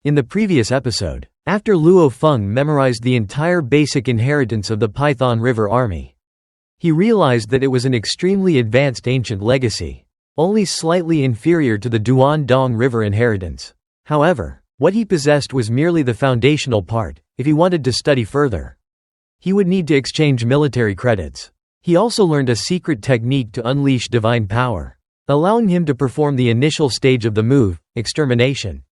In the previous episode, after Luo Feng memorized the entire basic inheritance of the Python River Army, he realized that it was an extremely advanced ancient legacy, only slightly inferior to the Duan-Dong River inheritance. However, what he possessed was merely the foundational part. If he wanted to study further, he would need to exchange military credits. He also learned a secret technique to unleash divine power, allowing him to perform the initial stage of the move, extermination.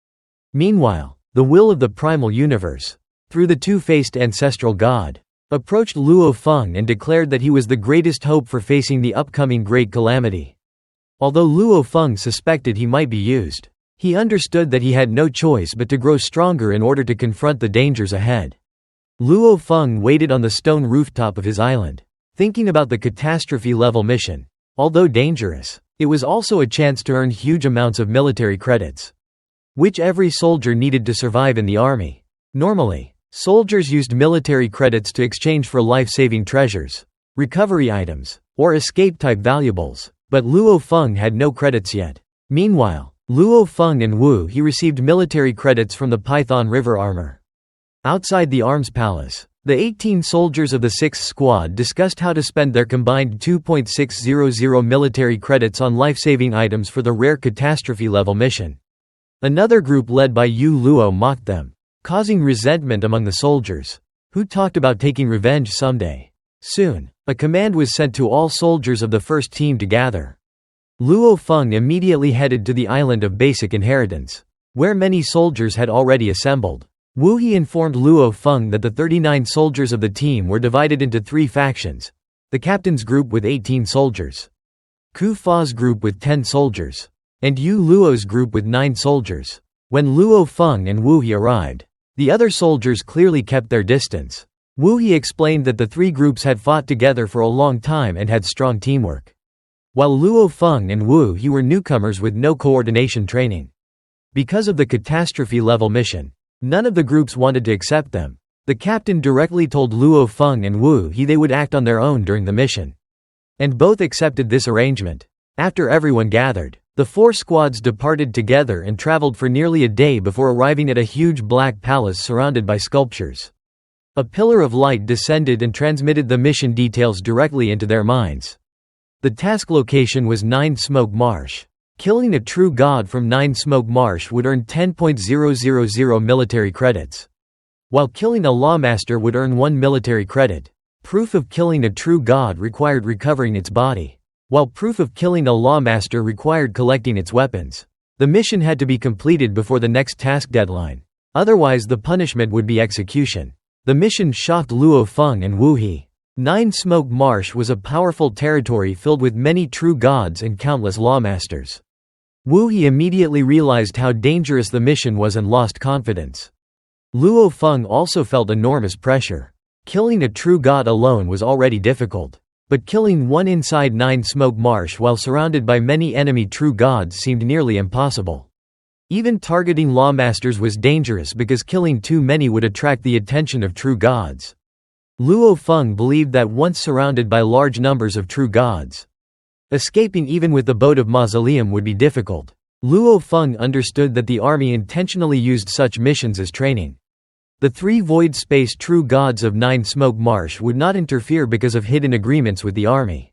Meanwhile, the will of the primal universe, through the two-faced ancestral god, approached Luo Feng and declared that he was the greatest hope for facing the upcoming great calamity. Although Luo Feng suspected he might be used, he understood that he had no choice but to grow stronger in order to confront the dangers ahead. Luo Feng waited on the stone rooftop of his island, thinking about the catastrophe-level mission. Although dangerous, it was also a chance to earn huge amounts of military credits, which every soldier needed to survive in the army. Normally, soldiers used military credits to exchange for life-saving treasures, recovery items, or escape-type valuables, but Luo Feng had no credits yet. Meanwhile, Luo Feng and Wu He received military credits from the Python River armor. Outside the Arms Palace, the 18 soldiers of the 6th Squad discussed how to spend their combined 2.600 military credits on life-saving items for the rare catastrophe-level mission. Another group led by Yu Luo mocked them, causing resentment among the soldiers, who talked about taking revenge someday. Soon, a command was sent to all soldiers of the first team to gather. Luo Feng immediately headed to the island of basic inheritance, where many soldiers had already assembled. Wu He informed Luo Feng that the 39 soldiers of the team were divided into 3 factions: the captain's group with 18 soldiers, Ku Fa's group with 10 soldiers, and Yu Luo's group with 9 soldiers. When Luo Feng and Wu He arrived, the other soldiers clearly kept their distance. Wu He explained that the 3 groups had fought together for a long time and had strong teamwork, while Luo Feng and Wu He were newcomers with no coordination training. Because of the catastrophe-level mission, none of the groups wanted to accept them. The captain directly told Luo Feng and Wu He they would act on their own during the mission, and both accepted this arrangement. After everyone gathered, the 4 squads departed together and traveled for nearly a day before arriving at a huge black palace surrounded by sculptures. A pillar of light descended and transmitted the mission details directly into their minds. The task location was 9 Smoke Marsh. Killing a true god from 9 Smoke Marsh would earn 10.000 military credits, while killing a lawmaster would earn 1 military credit. Proof of killing a true god required recovering its body, while proof of killing a lawmaster required collecting its weapons. The mission had to be completed before the next task deadline, otherwise the punishment would be execution. The mission shocked Luo Feng and Wu He. 9 Smoke Marsh was a powerful territory filled with many true gods and countless lawmasters. Wu He immediately realized how dangerous the mission was and lost confidence. Luo Feng also felt enormous pressure. Killing a true god alone was already difficult, but killing one inside 9 Smoke Marsh while surrounded by many enemy true gods seemed nearly impossible. Even targeting lawmasters was dangerous because killing too many would attract the attention of true gods. Luo Feng believed that once surrounded by large numbers of true gods, escaping even with the boat of mausoleum would be difficult. Luo Feng understood that the army intentionally used such missions as training. The 3 void space true gods of 9 Smoke Marsh would not interfere because of hidden agreements with the army,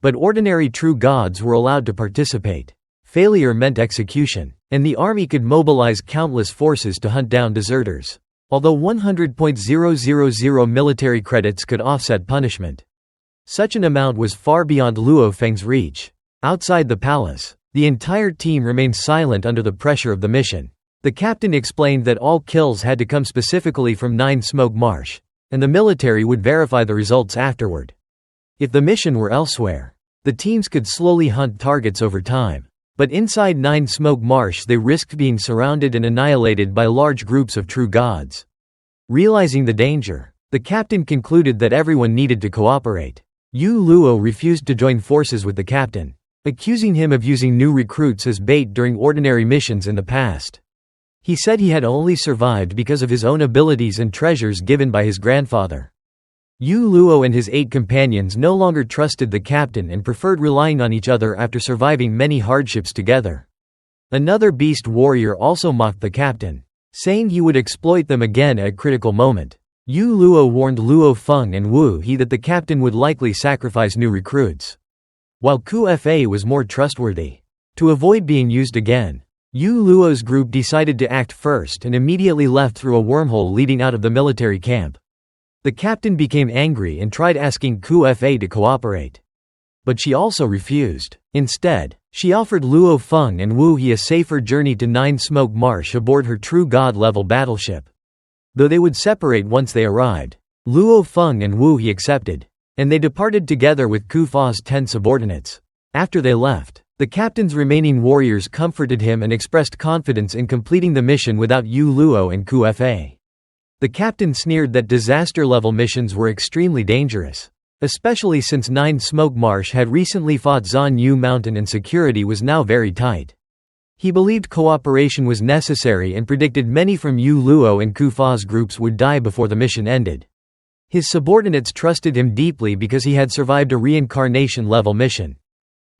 but ordinary true gods were allowed to participate. Failure meant execution, and the army could mobilize countless forces to hunt down deserters. Although 100.000 military credits could offset punishment, such an amount was far beyond Luo Feng's reach. Outside the palace, the entire team remained silent under the pressure of the mission. The captain explained that all kills had to come specifically from 9 Smoke Marsh, and the military would verify the results afterward. If the mission were elsewhere, the teams could slowly hunt targets over time. But inside 9 Smoke Marsh they risked being surrounded and annihilated by large groups of true gods. Realizing the danger, the captain concluded that everyone needed to cooperate. Yu Luo refused to join forces with the captain, accusing him of using new recruits as bait during ordinary missions in the past. He said he had only survived because of his own abilities and treasures given by his grandfather. Yu Luo and his 8 companions no longer trusted the captain and preferred relying on each other after surviving many hardships together. Another beast warrior also mocked the captain. saying he would exploit them again at a critical moment. Yu Luo warned Luo Feng and Wu He that the captain would likely sacrifice new recruits, while Ku Fa was more trustworthy. To avoid being used again, Yu Luo's group decided to act first and immediately left through a wormhole leading out of the military camp. The captain became angry and tried asking Ku Fa to cooperate, but she also refused. Instead, she offered Luo Feng and Wu He a safer journey to Nine Smoke Marsh aboard her True God level battleship. Though they would separate once they arrived, Luo Feng and Wu He accepted, and they departed together with Ku Fa's 10 subordinates. After they left, the captain's remaining warriors comforted him and expressed confidence in completing the mission without Yu Luo and Ku Fa. The captain sneered that disaster-level missions were extremely dangerous, especially since Nine Smoke Marsh had recently fought Zan Yu Mountain and security was now very tight. He believed cooperation was necessary and predicted many from Yu Luo and Ku Fa's groups would die before the mission ended. His subordinates trusted him deeply because he had survived a reincarnation-level mission,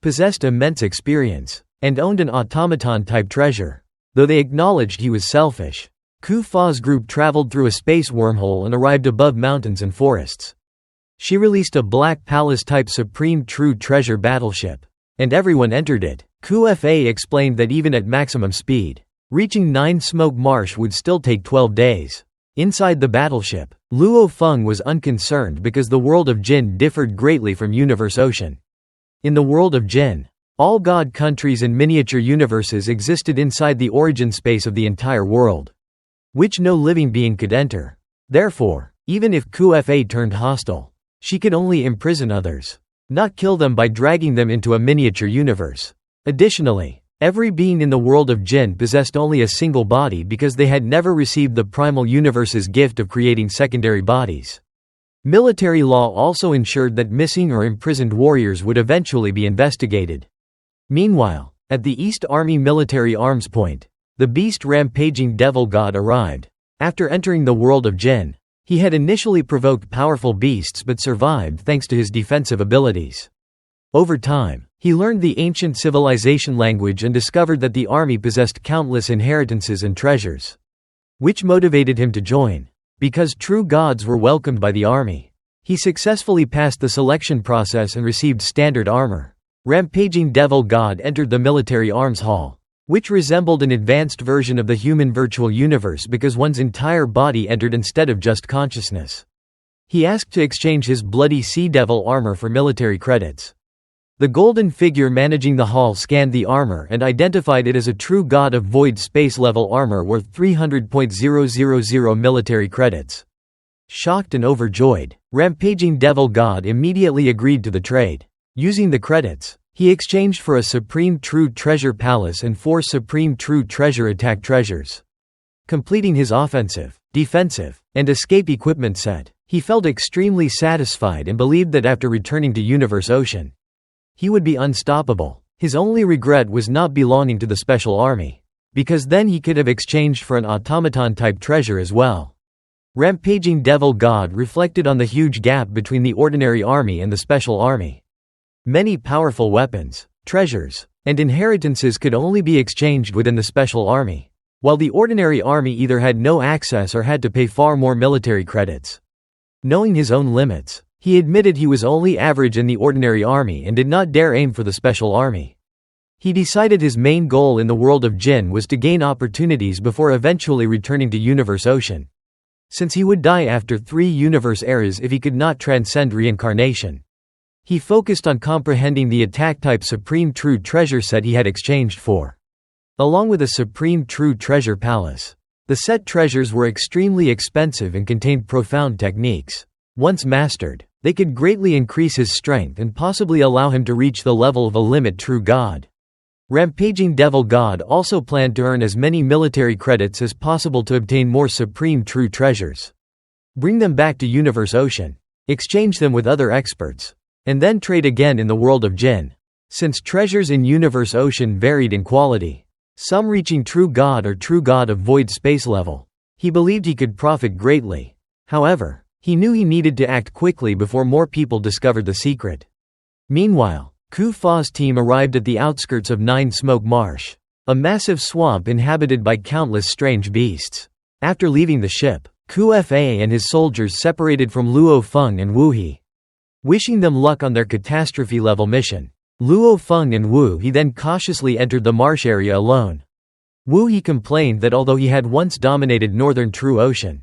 possessed immense experience, and owned an automaton-type treasure. Though they acknowledged he was selfish, Ku Fa's group traveled through a space wormhole and arrived above mountains and forests. She released a Black Palace-type Supreme True Treasure battleship, and everyone entered it. Ku Fa explained that even at maximum speed, reaching Nine Smoke Marsh would still take 12 days. Inside the battleship, Luo Feng was unconcerned because the world of Jin differed greatly from Universe Ocean. In the world of Jin, all god countries and miniature universes existed inside the origin space of the entire world, which no living being could enter. Therefore, even if Ku Fa turned hostile, she could only imprison others, not kill them by dragging them into a miniature universe. Additionally, every being in the world of Jin possessed only a single body because they had never received the primal universe's gift of creating secondary bodies. Military law also ensured that missing or imprisoned warriors would eventually be investigated. Meanwhile, at the East Army military arms point, the beast rampaging devil god arrived. After entering the world of Jin, he had initially provoked powerful beasts but survived thanks to his defensive abilities. Over time, he learned the ancient civilization language and discovered that the army possessed countless inheritances and treasures, which motivated him to join. Because true gods were welcomed by the army, he successfully passed the selection process and received standard armor. Rampaging Devil God entered the military arms hall, which resembled an advanced version of the human virtual universe because one's entire body entered instead of just consciousness. He asked to exchange his bloody sea devil armor for military credits. The golden figure managing the hall scanned the armor and identified it as a true god of void space-level armor worth 300,000 military credits. Shocked and overjoyed, Rampaging Devil God immediately agreed to the trade. Using the credits, he exchanged for a Supreme True Treasure Palace and 4 Supreme True Treasure Attack Treasures. Completing his offensive, defensive, and escape equipment set, he felt extremely satisfied and believed that after returning to Universe Ocean, he would be unstoppable. His only regret was not belonging to the Special Army, because then he could have exchanged for an automaton-type treasure as well. Rampaging Devil God reflected on the huge gap between the ordinary army and the Special Army. Many powerful weapons, treasures, and inheritances could only be exchanged within the Special Army, while the ordinary army either had no access or had to pay far more military credits. Knowing his own limits, he admitted he was only average in the ordinary army and did not dare aim for the Special Army. He decided his main goal in the world of Jin was to gain opportunities before eventually returning to Universe Ocean, since he would die after 3 universe eras if he could not transcend reincarnation. He focused on comprehending the attack-type Supreme True Treasure set he had exchanged for, along with a Supreme True Treasure Palace. The set treasures were extremely expensive and contained profound techniques. Once mastered, they could greatly increase his strength and possibly allow him to reach the level of a limit true god. Rampaging Devil God also planned to earn as many military credits as possible to obtain more Supreme True Treasures. Bring them back to Universe Ocean, exchange them with other experts, and then trade again in the world of Jin. Since treasures in Universe Ocean varied in quality, some reaching True God or True God of Void Space level, he believed he could profit greatly. However, he knew he needed to act quickly before more people discovered the secret. Meanwhile, Ku Fa's team arrived at the outskirts of Nine Smoke Marsh, a massive swamp inhabited by countless strange beasts. After leaving the ship, Ku Fa and his soldiers separated from Luo Feng and Wu He, wishing them luck on their catastrophe-level mission. Luo Feng and Wu He then cautiously entered the marsh area alone. Wu He complained that although he had once dominated northern True Ocean,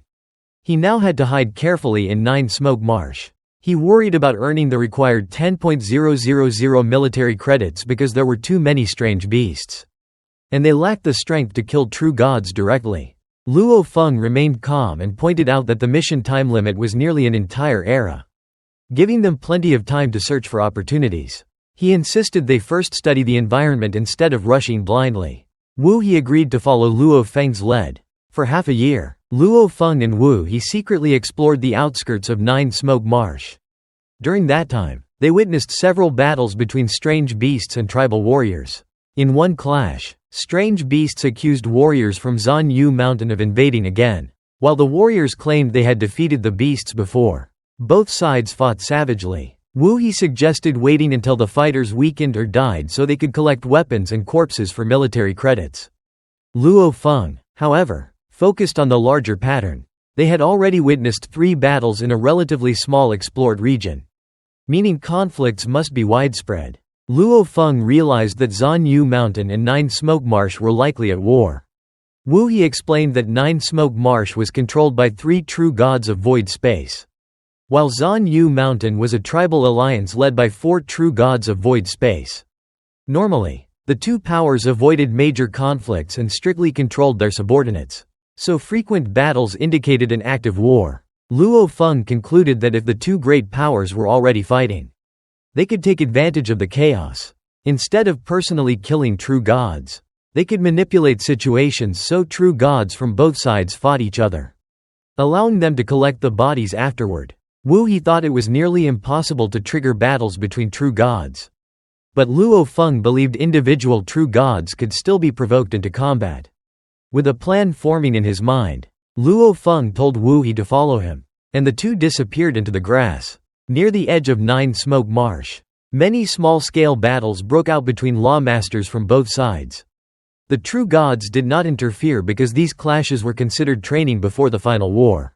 he now had to hide carefully in Nine Smoke Marsh. He worried about earning the required 10,000 military credits because there were too many strange beasts, and they lacked the strength to kill true gods directly. Luo Feng remained calm and pointed out that the mission time limit was nearly an entire era, giving them plenty of time to search for opportunities. He insisted they first study the environment instead of rushing blindly. Wu He agreed to follow Luo Feng's lead. For half a year, Luo Feng and Wu He secretly explored the outskirts of Nine Smoke Marsh. During that time, they witnessed several battles between strange beasts and tribal warriors. In one clash, strange beasts accused warriors from Zanyu Mountain of invading again, while the warriors claimed they had defeated the beasts before. Both sides fought savagely. Wu He suggested waiting until the fighters weakened or died so they could collect weapons and corpses for military credits. Luo Feng, however, focused on the larger pattern. They had already witnessed 3 battles in a relatively small explored region, meaning conflicts must be widespread. Luo Feng realized that Zanyu Mountain and Nine Smoke Marsh were likely at war. Wu He explained that Nine Smoke Marsh was controlled by 3 true gods of void space, while Zanyu Mountain was a tribal alliance led by 4 true gods of void space. Normally, the 2 powers avoided major conflicts and strictly controlled their subordinates, so frequent battles indicated an active war. Luo Feng concluded that if the 2 great powers were already fighting, they could take advantage of the chaos. Instead of personally killing true gods, they could manipulate situations so true gods from both sides fought each other, allowing them to collect the bodies afterward. Wu He thought it was nearly impossible to trigger battles between true gods, but Luo Feng believed individual true gods could still be provoked into combat. With a plan forming in his mind, Luo Feng told Wu He to follow him, and the 2 disappeared into the grass near the edge of Nine Smoke Marsh. Many small-scale battles broke out between lawmasters from both sides. The true gods did not interfere because these clashes were considered training before the final war.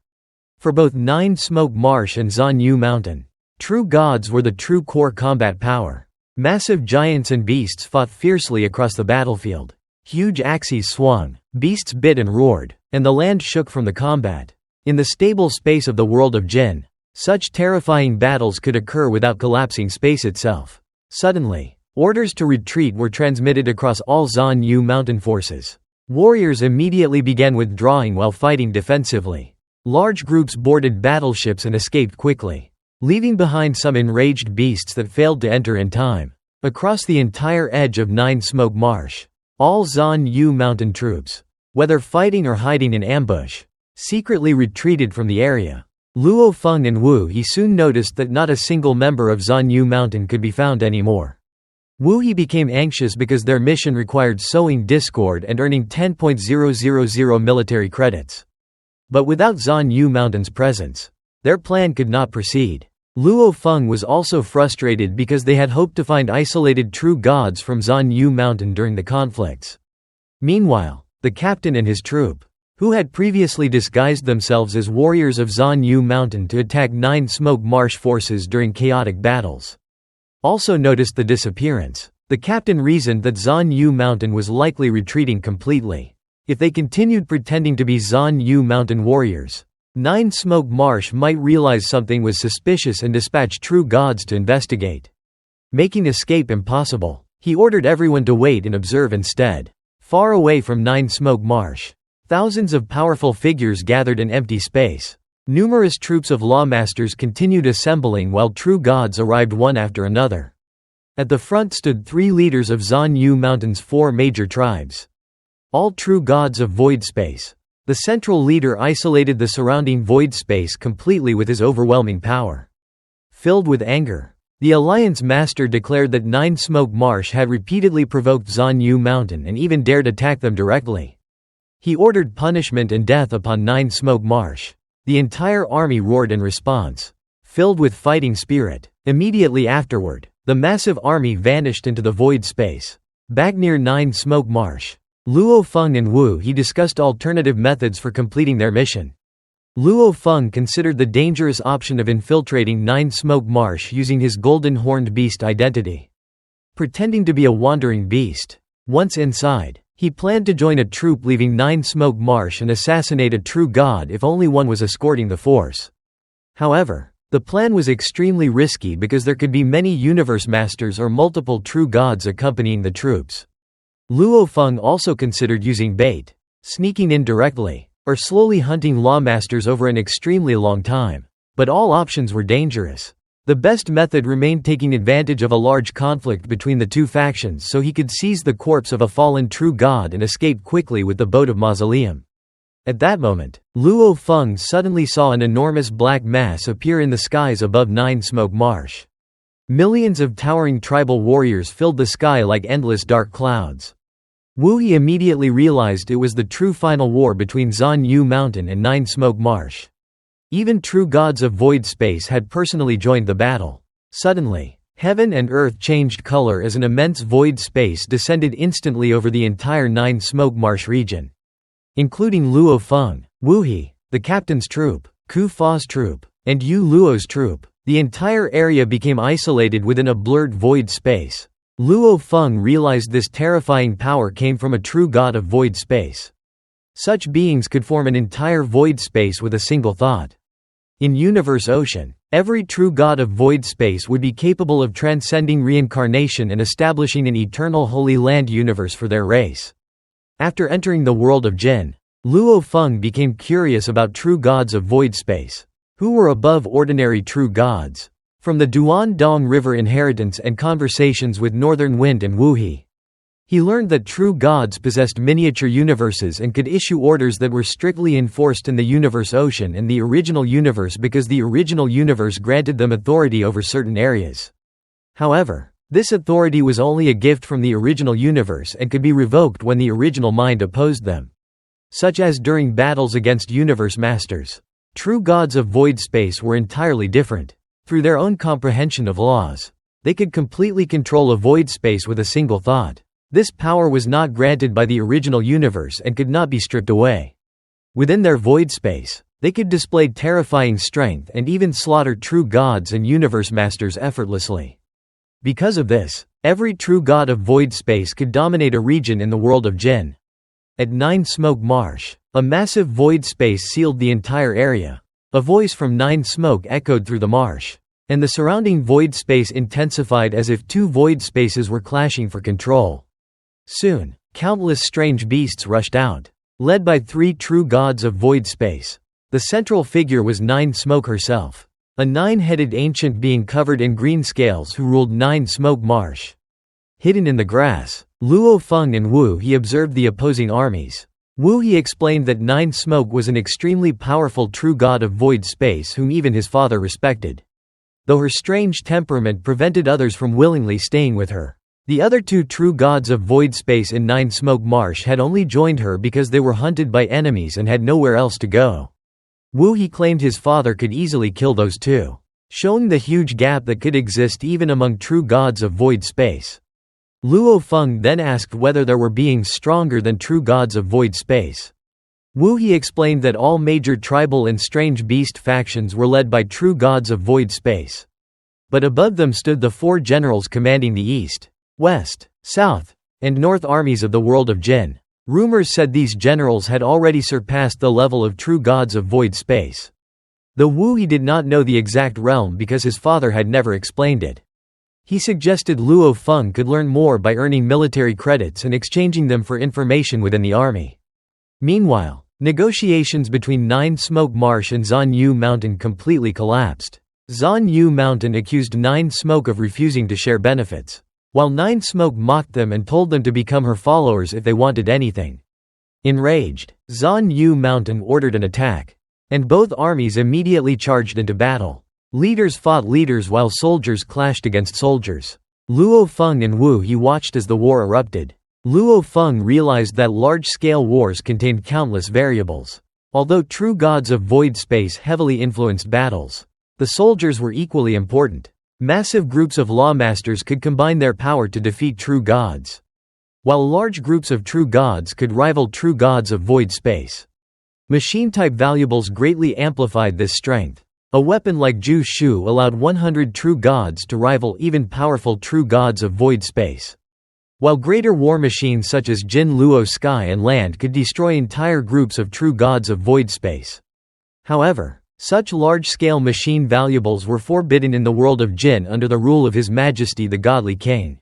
For both Nine Smoke Marsh and Zanyu Mountain, true gods were the true core combat power. Massive giants and beasts fought fiercely across the battlefield. Huge axes swung, beasts bit and roared, and the land shook from the combat. In the stable space of the world of Jin, such terrifying battles could occur without collapsing space itself. Suddenly, orders to retreat were transmitted across all Zanyu Mountain forces. Warriors immediately began withdrawing while fighting defensively. Large groups boarded battleships and escaped quickly, leaving behind some enraged beasts that failed to enter in time. Across the entire edge of Nine Smoke Marsh, all Zanyu Mountain troops, whether fighting or hiding in ambush, secretly retreated from the area. Luo Feng and Wu He soon noticed that not a single member of Zanyu Mountain could be found anymore. Wu He became anxious because their mission required sowing discord and earning 10,000 military credits. But without Zanyu Mountain's presence, their plan could not proceed. Luo Feng was also frustrated because they had hoped to find isolated true gods from Zanyu Mountain during the conflicts. Meanwhile, the captain and his troop, who had previously disguised themselves as warriors of Zanyu Mountain to attack Nine Smoke Marsh forces during chaotic battles, also noticed the disappearance. The captain reasoned that Zanyu Mountain was likely retreating completely. If they continued pretending to be Zanyu Mountain warriors, Nine Smoke Marsh might realize something was suspicious and dispatch true gods to investigate, making escape impossible. He ordered everyone to wait and observe instead. Far away from Nine Smoke Marsh, thousands of powerful figures gathered in empty space. Numerous troops of lawmasters continued assembling while true gods arrived one after another. At the front stood 3 leaders of Zanyu Mountain's 4 major tribes, all true gods of void space. The central leader isolated the surrounding void space completely with his overwhelming power. Filled with anger, the Alliance Master declared that Nine Smoke Marsh had repeatedly provoked Zanyu Mountain and even dared attack them directly. He ordered punishment and death upon Nine Smoke Marsh. The entire army roared in response, filled with fighting spirit. Immediately afterward, the massive army vanished into the void space. Back near Nine Smoke Marsh, Luo Feng and Wu He discussed alternative methods for completing their mission. Luo Feng considered the dangerous option of infiltrating Nine Smoke Marsh using his golden horned beast identity. Pretending to be a wandering beast. Once inside, he planned to join a troop leaving Nine Smoke Marsh and assassinate a true god if only one was escorting the force. However, the plan was extremely risky because there could be many universe masters or multiple true gods accompanying the troops. Luo Feng also considered using bait, sneaking in directly, or slowly hunting lawmasters over an extremely long time. But all options were dangerous. The best method remained taking advantage of a large conflict between the two factions so he could seize the corpse of a fallen true god and escape quickly with the boat of mausoleum. At that moment, Luo Feng suddenly saw an enormous black mass appear in the skies above Nine Smoke Marsh. Millions of towering tribal warriors filled the sky like endless dark clouds. Wu He immediately realized it was the true final war between Zhan Yu Mountain and Nine Smoke Marsh. Even true gods of void space had personally joined the battle. Suddenly, heaven and earth changed color as an immense void space descended instantly over the entire Nine Smoke Marsh region. Including Luo Feng, Wu He, the captain's troop, Ku Fa's troop, and Yu Luo's troop, the entire area became isolated within a blurred void space. Luo Feng realized this terrifying power came from a true god of void space. Such beings could form an entire void space with a single thought. In Universe Ocean, every true god of void space would be capable of transcending reincarnation and establishing an eternal Holy Land universe for their race. After entering the world of Jin, Luo Feng became curious about true gods of void space, who were above ordinary true gods. From the Duan-Dong River inheritance and conversations with Northern Wind and Wu He, he learned that true gods possessed miniature universes and could issue orders that were strictly enforced in the Universe Ocean and the original universe because the original universe granted them authority over certain areas. However, this authority was only a gift from the original universe and could be revoked when the original mind opposed them. Such as during battles against universe masters. True gods of void space were entirely different. Through their own comprehension of laws, they could completely control a void space with a single thought. This power was not granted by the original universe and could not be stripped away. Within their void space, they could display terrifying strength and even slaughter true gods and universe masters effortlessly. Because of this, every true god of void space could dominate a region in the world of Jin. At Nine Smoke Marsh, a massive void space sealed the entire area. A voice from Nine Smoke echoed through the marsh, and the surrounding void space intensified as if two void spaces were clashing for control. Soon, countless strange beasts rushed out, led by three true gods of void space. The central figure was Nine Smoke herself, a nine-headed ancient being covered in green scales who ruled Nine Smoke Marsh. Hidden in the grass, Luo Feng and Wu He observed the opposing armies. Wu He explained that Nine Smoke was an extremely powerful true god of void space whom even his father respected. Though her strange temperament prevented others from willingly staying with her. The other two true gods of void space in Nine Smoke Marsh had only joined her because they were hunted by enemies and had nowhere else to go. Wu He claimed his father could easily kill those two, showing the huge gap that could exist even among true gods of void space. Luo Feng then asked whether there were beings stronger than true gods of void space. Wu He explained that all major tribal and strange beast factions were led by true gods of void space. But above them stood the four generals commanding the east, west, south, and north armies of the world of Jin. Rumors said these generals had already surpassed the level of true gods of void space. Though Wu He did not know the exact realm because his father had never explained it. He suggested Luo Feng could learn more by earning military credits and exchanging them for information within the army. Meanwhile, negotiations between Nine Smoke Marsh and Zhan Yu Mountain completely collapsed. Zhan Yu Mountain accused Nine Smoke of refusing to share benefits, while Nine Smoke mocked them and told them to become her followers if they wanted anything. Enraged, Zhan Yu Mountain ordered an attack, and both armies immediately charged into battle. Leaders fought leaders while soldiers clashed against soldiers. Luo Feng and Wu He watched as the war erupted. Luo Feng realized that large-scale wars contained countless variables. Although true gods of void space heavily influenced battles, the soldiers were equally important. Massive groups of lawmasters could combine their power to defeat true gods. while large groups of true gods could rival true gods of void space. Machine-type valuables greatly amplified this strength. A weapon like Ju Shu allowed 100 true gods to rival even powerful true gods of void space. While greater war machines such as Jin Luo Sky and Land could destroy entire groups of true gods of void space. However, such large-scale machine valuables were forbidden in the world of Jin under the rule of His Majesty the Godly King.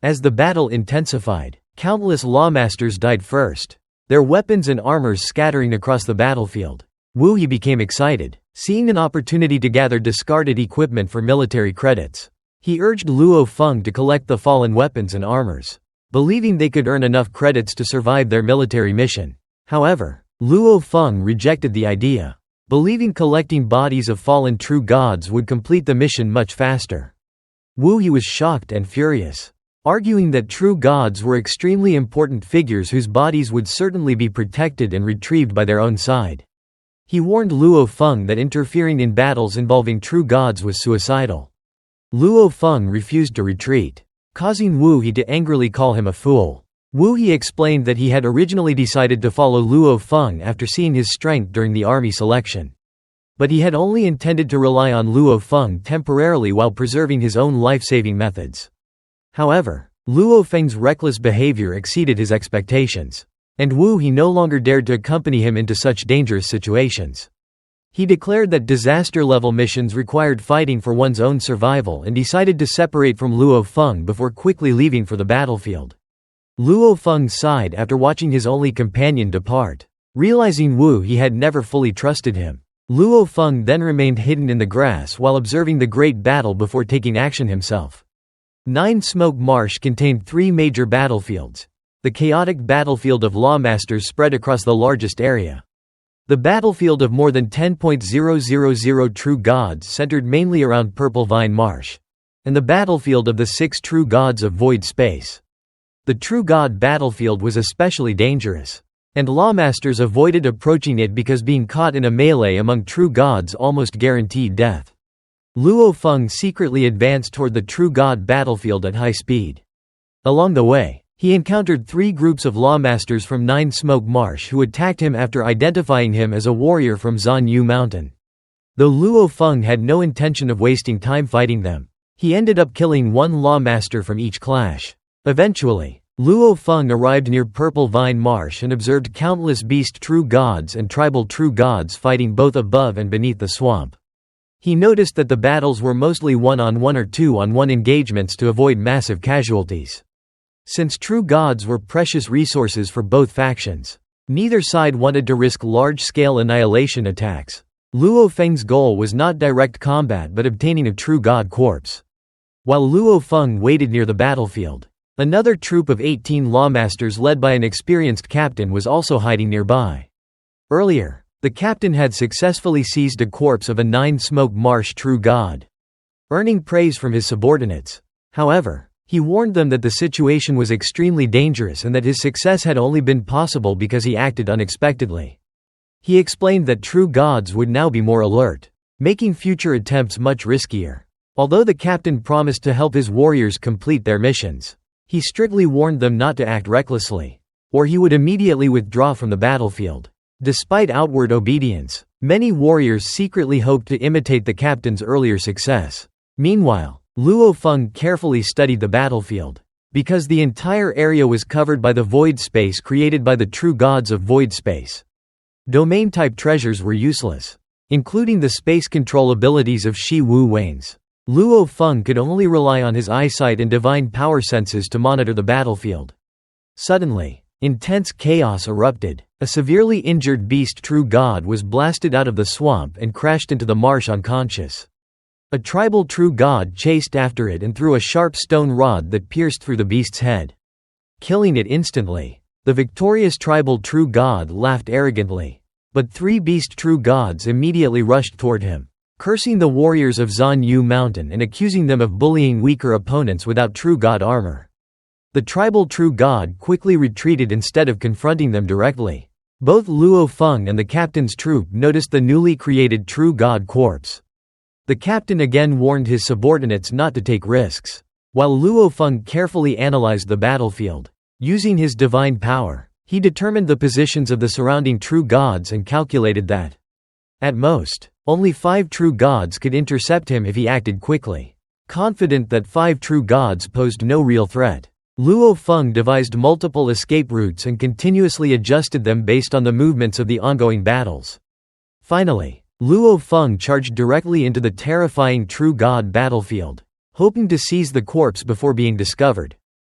As the battle intensified, countless lawmasters died first, their weapons and armors scattering across the battlefield. Wu Yi became excited, seeing an opportunity to gather discarded equipment for military credits. He urged Luo Feng to collect the fallen weapons and armors, believing they could earn enough credits to survive their military mission. However, Luo Feng rejected the idea, believing collecting bodies of fallen true gods would complete the mission much faster. Wu Yi was shocked and furious, arguing that true gods were extremely important figures whose bodies would certainly be protected and retrieved by their own side. He warned Luo Feng that interfering in battles involving true gods was suicidal. Luo Feng refused to retreat, causing Wu Yi to angrily call him a fool. Wu Yi explained that he had originally decided to follow Luo Feng after seeing his strength during the army selection. But he had only intended to rely on Luo Feng temporarily while preserving his own life-saving methods. However, Luo Feng's reckless behavior exceeded his expectations, and Wu Yi no longer dared to accompany him into such dangerous situations. He declared that disaster-level missions required fighting for one's own survival and decided to separate from Luo Feng before quickly leaving for the battlefield. Luo Feng sighed after watching his only companion depart. Realizing Wu Yi had never fully trusted him, Luo Feng then remained hidden in the grass while observing the great battle before taking action himself. Nine Smoke Marsh contained three major battlefields. The chaotic battlefield of lawmasters spread across the largest area. The battlefield of more than 10,000 true gods centered mainly around Purple Vine Marsh, and the battlefield of the 6 true gods of void space. The true god battlefield was especially dangerous, and lawmasters avoided approaching it because being caught in a melee among true gods almost guaranteed death. Luo Feng secretly advanced toward the true god battlefield at high speed. Along the way, he encountered 3 groups of lawmasters from 9 Smoke Marsh who attacked him after identifying him as a warrior from Zanyu Mountain. Though Luo Feng had no intention of wasting time fighting them, he ended up killing 1 lawmaster from each clash. Eventually, Luo Feng arrived near Purple Vine Marsh and observed countless beast true gods and tribal true gods fighting both above and beneath the swamp. He noticed that the battles were mostly 1-on-1 or 2-on-1 engagements to avoid massive casualties. Since true gods were precious resources for both factions, neither side wanted to risk large-scale annihilation attacks. Luo Feng's goal was not direct combat but obtaining a true god corpse. While Luo Feng waited near the battlefield, another troop of 18 lawmasters led by an experienced captain was also hiding nearby. Earlier, the captain had successfully seized a corpse of a 9 Smoke Marsh true god, earning praise from his subordinates. However, he warned them that the situation was extremely dangerous and that his success had only been possible because he acted unexpectedly. He explained that true gods would now be more alert, making future attempts much riskier. Although the captain promised to help his warriors complete their missions, he strictly warned them not to act recklessly, or he would immediately withdraw from the battlefield. Despite outward obedience, many warriors secretly hoped to imitate the captain's earlier success. Meanwhile, Luo Feng carefully studied the battlefield. Because the entire area was covered by the void space created by the true gods of void space, domain-type treasures were useless, including the space control abilities of Shi Wu Wanes. Luo Feng could only rely on his eyesight and divine power senses to monitor the battlefield. Suddenly, intense chaos erupted. A severely injured beast true god was blasted out of the swamp and crashed into the marsh unconscious. A tribal true god chased after it and threw a sharp stone rod that pierced through the beast's head, killing it instantly. The victorious tribal true god laughed arrogantly, but 3 beast true gods immediately rushed toward him, cursing the warriors of Zanyu Mountain and accusing them of bullying weaker opponents without true god armor. The tribal true god quickly retreated instead of confronting them directly. Both Luo Feng and the captain's troop noticed the newly created true god corpse. The captain again warned his subordinates not to take risks. While Luo Feng carefully analyzed the battlefield, Using his divine power, he determined the positions of the surrounding true gods and calculated that, at most, only 5 true gods could intercept him if he acted quickly. Confident that 5 true gods posed no real threat, Luo Feng devised multiple escape routes and continuously adjusted them based on the movements of the ongoing battles. Finally, Luo Feng charged directly into the terrifying true god battlefield, hoping to seize the corpse before being discovered.